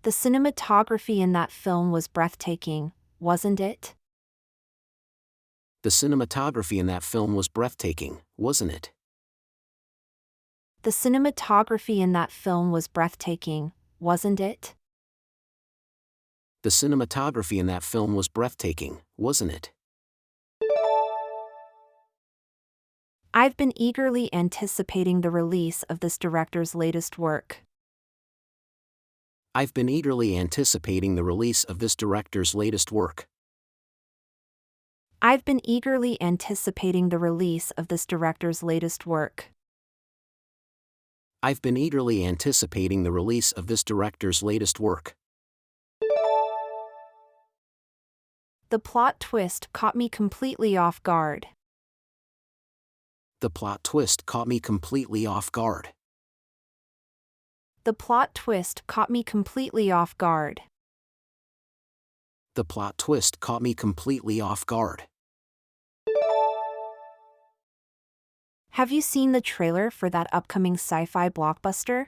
The cinematography in that film was breathtaking, wasn't it? The cinematography in that film was breathtaking, wasn't it? The cinematography in that film was breathtaking, wasn't it? The cinematography in that film was breathtaking, wasn't it? I've been eagerly anticipating the release of this director's latest work. I've been eagerly anticipating the release of this director's latest work. I've been eagerly anticipating the release of this director's latest work. I've been eagerly anticipating the release of this director's latest work. The plot twist caught me completely off guard. The plot twist caught me completely off guard. The plot twist caught me completely off guard. The plot twist caught me completely off guard. Have you seen the trailer for that upcoming sci-fi blockbuster?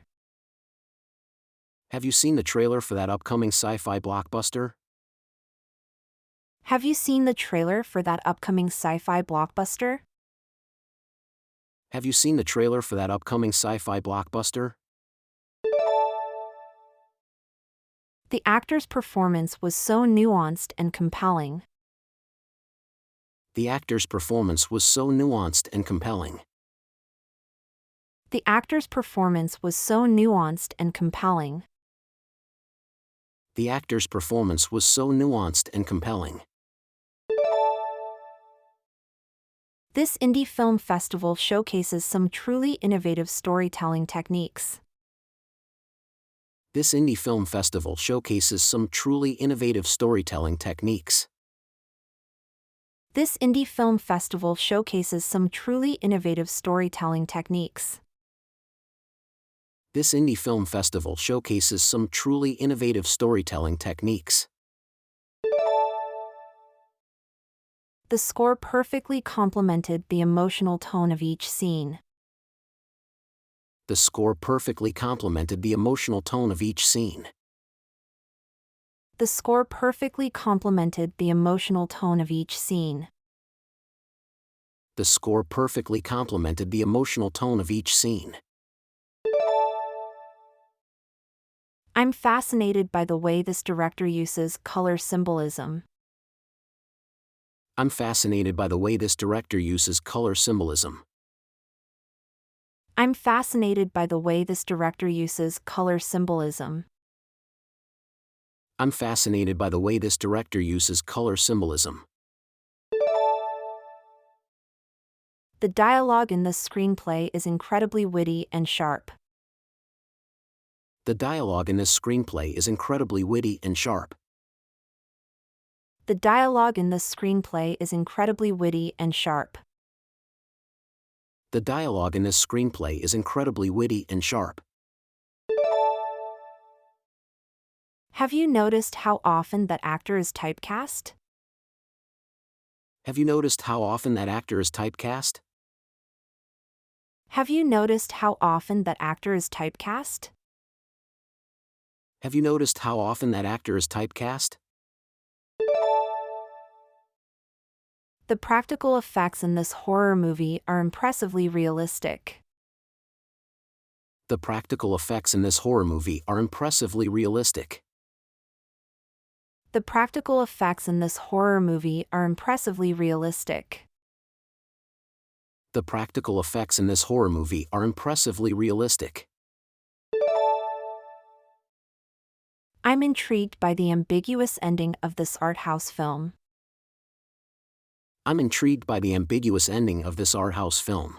Have you seen the trailer for that upcoming sci-fi blockbuster? Have you seen the trailer for that upcoming sci-fi blockbuster? Have you seen the trailer for that upcoming sci-fi blockbuster? The actor's performance was so nuanced and compelling. The actor's performance was so nuanced and compelling. The actor's performance was so nuanced and compelling. The actor's performance was so nuanced and compelling. This indie film festival showcases some truly innovative storytelling techniques. This indie film festival showcases some truly innovative storytelling techniques. This indie film festival showcases some truly innovative storytelling techniques. This indie film festival showcases some truly innovative storytelling techniques. The score perfectly complemented the emotional tone of each scene. The score perfectly complemented the emotional tone of each scene. The score perfectly complemented the emotional tone of each scene. The score perfectly complemented the emotional tone of each scene. I'm fascinated by the way this director uses color symbolism. I'm fascinated by the way this director uses color symbolism. I'm fascinated by the way this director uses color symbolism. I'm fascinated by the way this director uses color symbolism. The dialogue in this screenplay is incredibly witty and sharp. The dialogue in this screenplay is incredibly witty and sharp. The dialogue in this screenplay is incredibly witty and sharp. The dialogue in this screenplay is incredibly witty and sharp. Have you noticed how often that actor is typecast? Have you noticed how often that actor is typecast? Have you noticed how often that actor is typecast? Have you noticed how often that actor is typecast? The practical effects in this horror movie are impressively realistic. The practical effects in this horror movie are impressively realistic. The practical effects in this horror movie are impressively realistic. The practical effects in this horror movie are impressively realistic. I'm intrigued by the ambiguous ending of this art house film. I'm intrigued by the ambiguous ending of this art house film.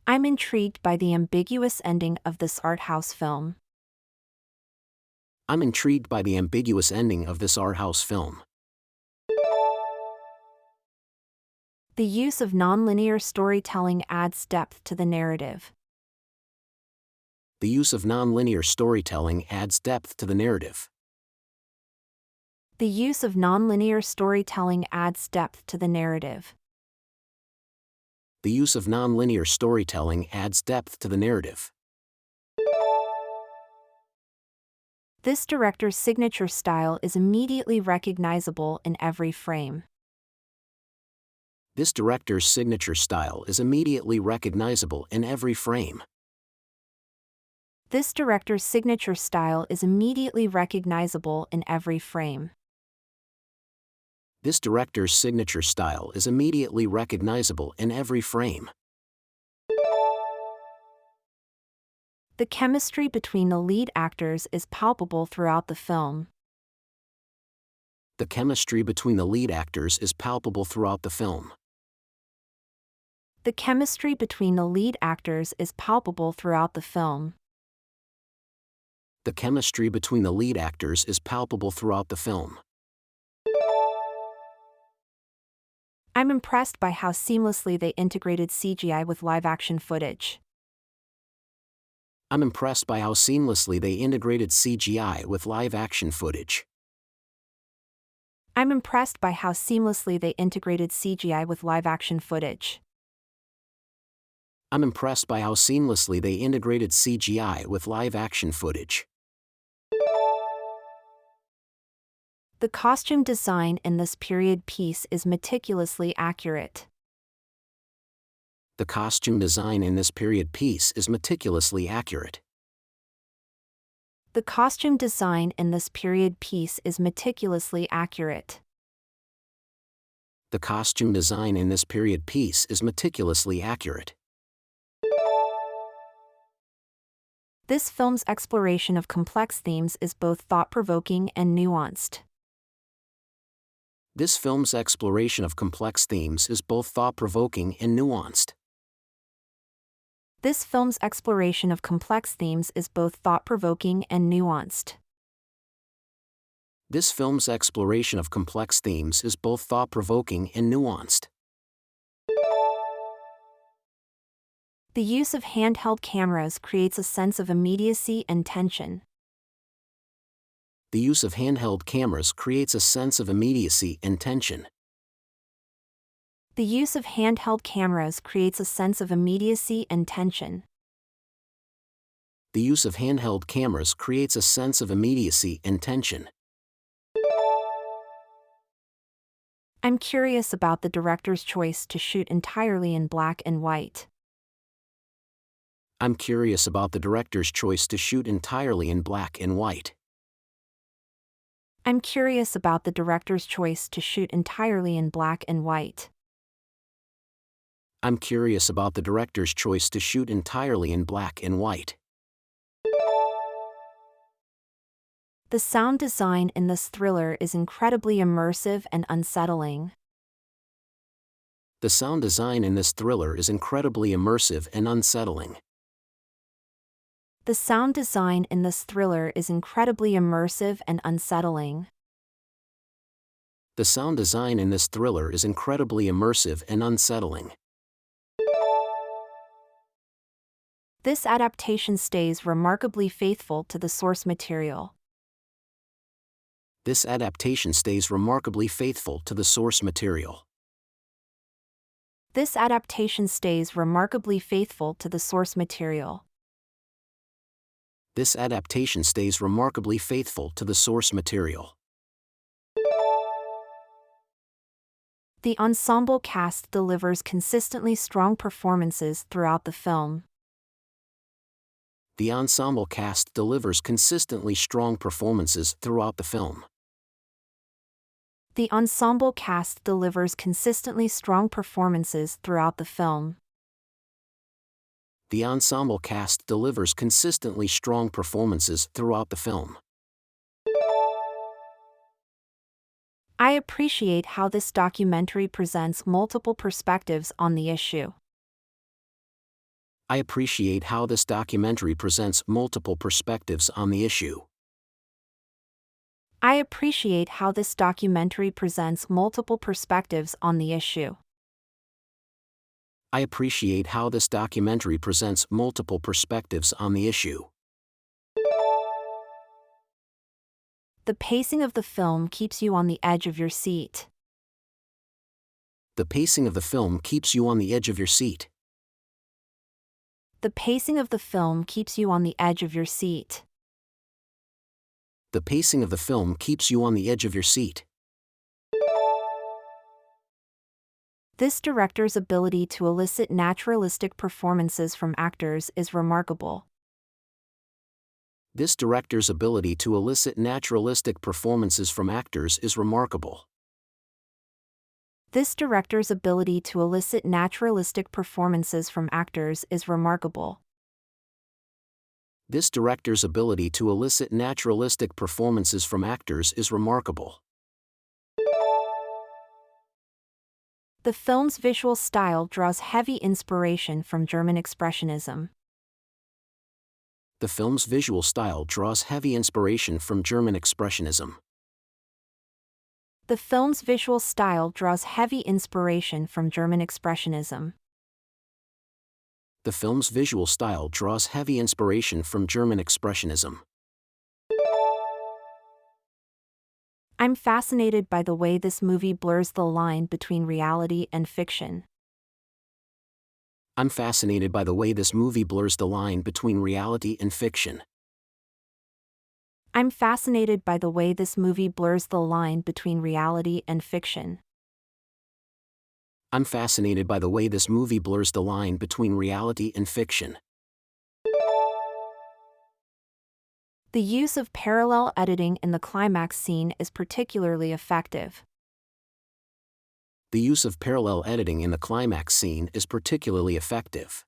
I'm intrigued by the ambiguous ending of this art house film. I'm intrigued by the ambiguous ending of this art house film. The use of nonlinear storytelling adds depth to the narrative. The use of nonlinear storytelling adds depth to the narrative. The use of nonlinear storytelling adds depth to the narrative. The use of nonlinear storytelling adds depth to the narrative. This director's signature style is immediately recognizable in every frame. This director's signature style is immediately recognizable in every frame. This director's signature style is immediately recognizable in every frame. This director's signature style is immediately recognizable in every frame. The chemistry between the lead actors is palpable throughout the film. The chemistry between the lead actors is palpable throughout the film. The chemistry between the lead actors is palpable throughout the film. The chemistry between the lead actors is palpable throughout the film. I'm impressed by how seamlessly they integrated CGI with live-action footage. I'm impressed by how seamlessly they integrated CGI with live-action footage. I'm impressed by how seamlessly they integrated CGI with live-action footage. I'm impressed by how seamlessly they integrated CGI with live-action footage. The costume design in this period piece is meticulously accurate. The costume design in this period piece is meticulously accurate. The costume design in this period piece is meticulously accurate. The costume design in this period piece is meticulously accurate. This film's exploration of complex themes is both thought-provoking and nuanced. This film's exploration of complex themes is both thought-provoking and nuanced. This film's exploration of complex themes is both thought-provoking and nuanced. This film's exploration of complex themes is both thought-provoking and nuanced. The use of handheld cameras creates a sense of immediacy and tension. The use of handheld cameras creates a sense of immediacy and tension. The use of handheld cameras creates a sense of immediacy and tension. The use of handheld cameras creates a sense of immediacy and tension. I'm curious about the director's choice to shoot entirely in black and white. I'm curious about the director's choice to shoot entirely in black and white. I'm curious about the director's choice to shoot entirely in black and white. I'm curious about the director's choice to shoot entirely in black and white. The sound design in this thriller is incredibly immersive and unsettling. The sound design in this thriller is incredibly immersive and unsettling. The sound design in this thriller is incredibly immersive and unsettling. The sound design in this thriller is incredibly immersive and unsettling. This adaptation stays remarkably faithful to the source material. This adaptation stays remarkably faithful to the source material. This adaptation stays remarkably faithful to the source material. This adaptation stays remarkably faithful to the source material. The ensemble cast delivers consistently strong performances throughout the film. The ensemble cast delivers consistently strong performances throughout the film. The ensemble cast delivers consistently strong performances throughout the film. The ensemble cast delivers consistently strong performances throughout the film. I appreciate how this documentary presents multiple perspectives on the issue. I appreciate how this documentary presents multiple perspectives on the issue. I appreciate how this documentary presents multiple perspectives on the issue. I appreciate how this documentary presents multiple perspectives on the issue. The pacing of the film keeps you on the edge of your seat. The pacing of the film keeps you on the edge of your seat. The pacing of the film keeps you on the edge of your seat. The pacing of the film keeps you on the edge of your seat. This director's ability to elicit naturalistic performances from actors is remarkable. This director's ability to elicit naturalistic performances from actors is remarkable. This director's ability to elicit naturalistic performances from actors is remarkable. This director's ability to elicit naturalistic performances from actors is remarkable. The film's visual style draws heavy inspiration from German Expressionism. The film's visual style draws heavy inspiration from German Expressionism. The film's visual style draws heavy inspiration from German Expressionism. The film's visual style draws heavy inspiration from German Expressionism. I'm fascinated by the way this movie blurs the line between reality and fiction. I'm fascinated by the way this movie blurs the line between reality and fiction. I'm fascinated by the way this movie blurs the line between reality and fiction. I'm fascinated by the way this movie blurs the line between reality and fiction. The use of parallel editing in the climax scene is particularly effective. The use of parallel editing in the climax scene is particularly effective.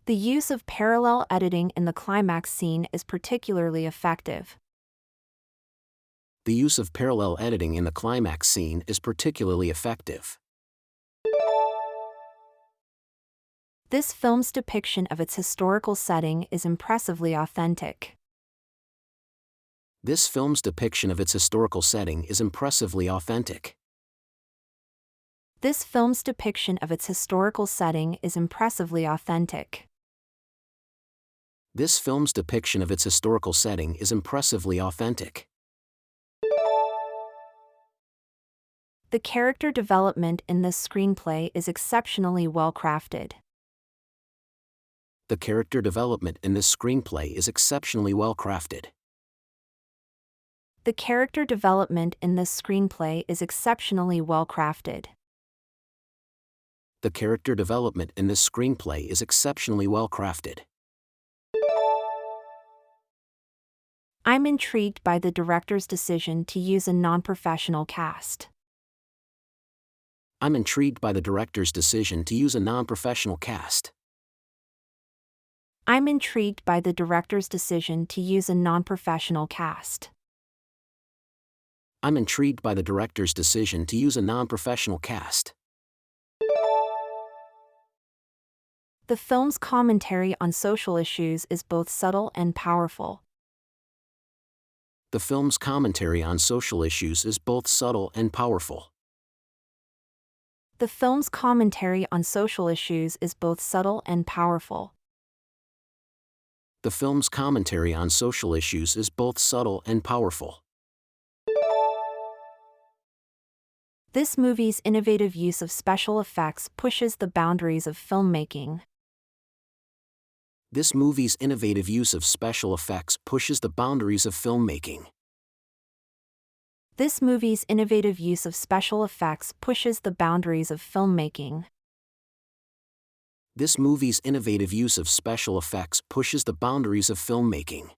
The use of parallel editing in the climax scene is particularly effective. The use of parallel editing in the climax scene is particularly effective. This film's depiction of its historical setting is impressively authentic. This film's depiction of its historical setting is impressively authentic. This film's depiction of its historical setting is impressively authentic. This film's depiction of its historical setting is impressively authentic. The character development in this screenplay is exceptionally well crafted. The character development in this screenplay is exceptionally well crafted. The character development in this screenplay is exceptionally well crafted. The character development in this screenplay is exceptionally well crafted. I'm intrigued by the director's decision to use a non-professional cast. I'm intrigued by the director's decision to use a non-professional cast. I'm intrigued by the director's decision to use a non-professional cast. I'm intrigued by the director's decision to use a non-professional cast. The film's commentary on social issues is both subtle and powerful. The film's commentary on social issues is both subtle and powerful. The film's commentary on social issues is both subtle and powerful. The film's commentary on social issues is both subtle and powerful. This movie's innovative use of special effects pushes the boundaries of filmmaking. This movie's innovative use of special effects pushes the boundaries of filmmaking. This movie's innovative use of special effects pushes the boundaries of filmmaking. This movie's innovative use of special effects pushes the boundaries of filmmaking.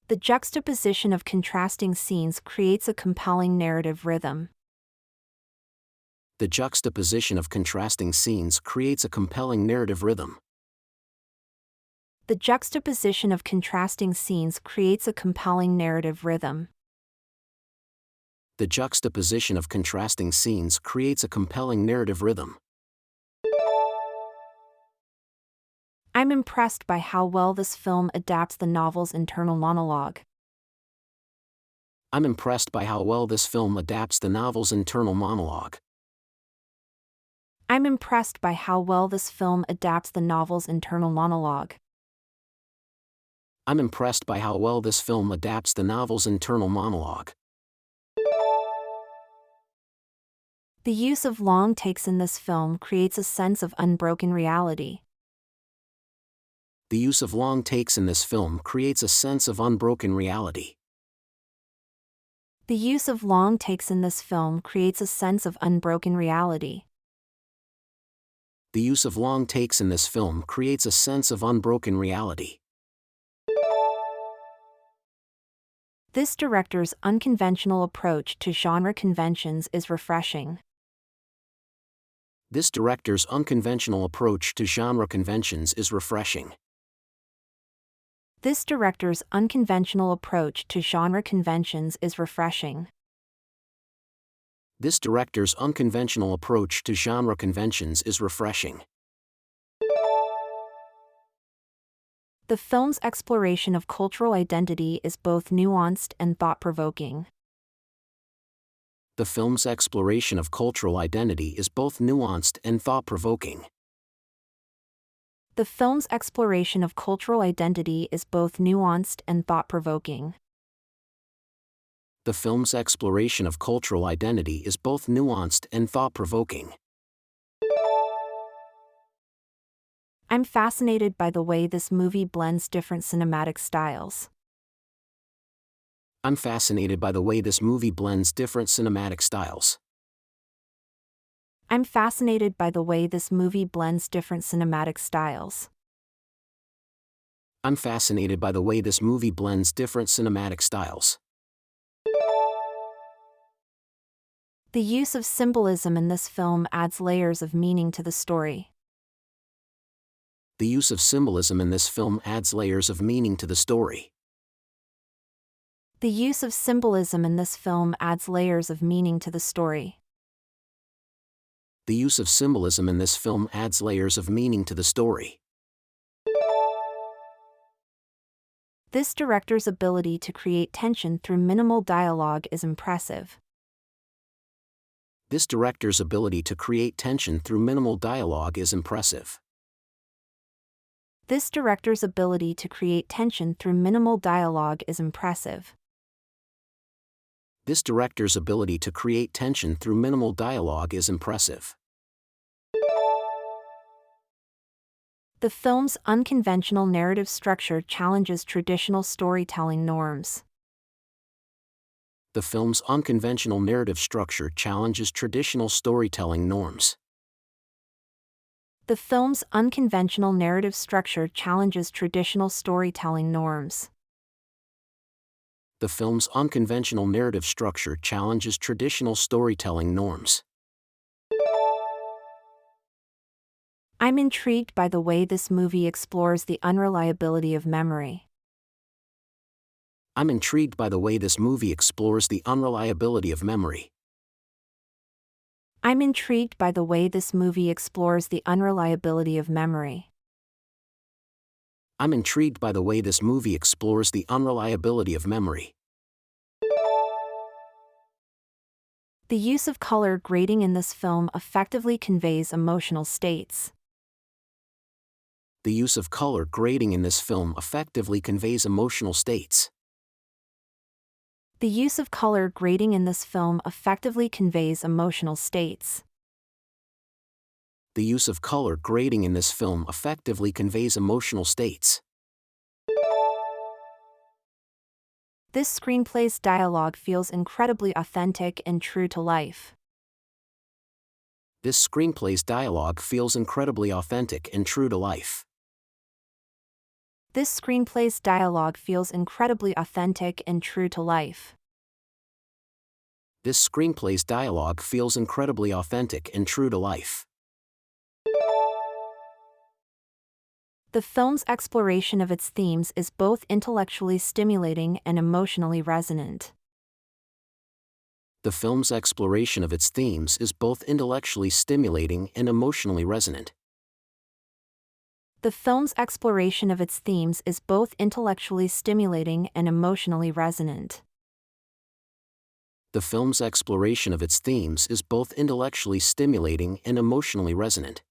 The juxtaposition of contrasting scenes creates a compelling narrative rhythm. The juxtaposition of contrasting scenes creates a compelling narrative rhythm. The juxtaposition of contrasting scenes creates a compelling narrative rhythm. The juxtaposition of contrasting scenes creates a compelling narrative rhythm. I'm impressed by how well this film adapts the novel's internal monologue. I'm impressed by how well this film adapts the novel's internal monologue. I'm impressed by how well this film adapts the novel's internal monologue. I'm impressed by how well this film adapts the novel's internal monologue. The use of long takes in this film creates a sense of unbroken reality. The use of long takes in this film creates a sense of unbroken reality. The use of long takes in this film creates a sense of unbroken reality. The use of long takes in this film creates a sense of unbroken reality. This director's unconventional approach to genre conventions is refreshing. This director's unconventional approach to genre conventions is refreshing. This director's unconventional approach to genre conventions is refreshing. This director's unconventional approach to genre conventions is refreshing. The film's exploration of cultural identity is both nuanced and thought-provoking. The film's exploration of cultural identity is both nuanced and thought-provoking. The film's exploration of cultural identity is both nuanced and thought-provoking. The film's exploration of cultural identity is both nuanced and thought-provoking. I'm fascinated by the way this movie blends different cinematic styles. I'm fascinated by the way this movie blends different cinematic styles. I'm fascinated by the way this movie blends different cinematic styles. I'm fascinated by the way this movie blends different cinematic styles. The use of symbolism in this film adds layers of meaning to the story. The use of symbolism in this film adds layers of meaning to the story. The use of symbolism in this film adds layers of meaning to the story. The use of symbolism in this film adds layers of meaning to the story. This director's ability to create tension through minimal dialogue is impressive. This director's ability to create tension through minimal dialogue is impressive. This director's ability to create tension through minimal dialogue is impressive. This director's ability to create tension through minimal dialogue is impressive. The film's unconventional narrative structure challenges traditional storytelling norms. The film's unconventional narrative structure challenges traditional storytelling norms. The film's unconventional narrative structure challenges traditional storytelling norms. The film's unconventional narrative structure challenges traditional storytelling norms. I'm intrigued by the way this movie explores the unreliability of memory. I'm intrigued by the way this movie explores the unreliability of memory. I'm intrigued by the way this movie explores the unreliability of memory. I'm intrigued by the way this movie explores the unreliability of memory. The use of color grading in this film effectively conveys emotional states. The use of color grading in this film effectively conveys emotional states. The use of color grading in this film effectively conveys emotional states. The use of color grading in this film effectively conveys emotional states. This screenplay's dialogue feels incredibly authentic and true to life. This screenplay's dialogue feels incredibly authentic and true to life. This screenplay's dialogue feels incredibly authentic and true to life. This screenplay's dialogue feels incredibly authentic and true to life. The film's exploration of its themes is both intellectually stimulating and emotionally resonant. The film's exploration of its themes is both intellectually stimulating and emotionally resonant. The film's exploration of its themes is both intellectually stimulating and emotionally resonant. The film's exploration of its themes is both intellectually stimulating and emotionally resonant.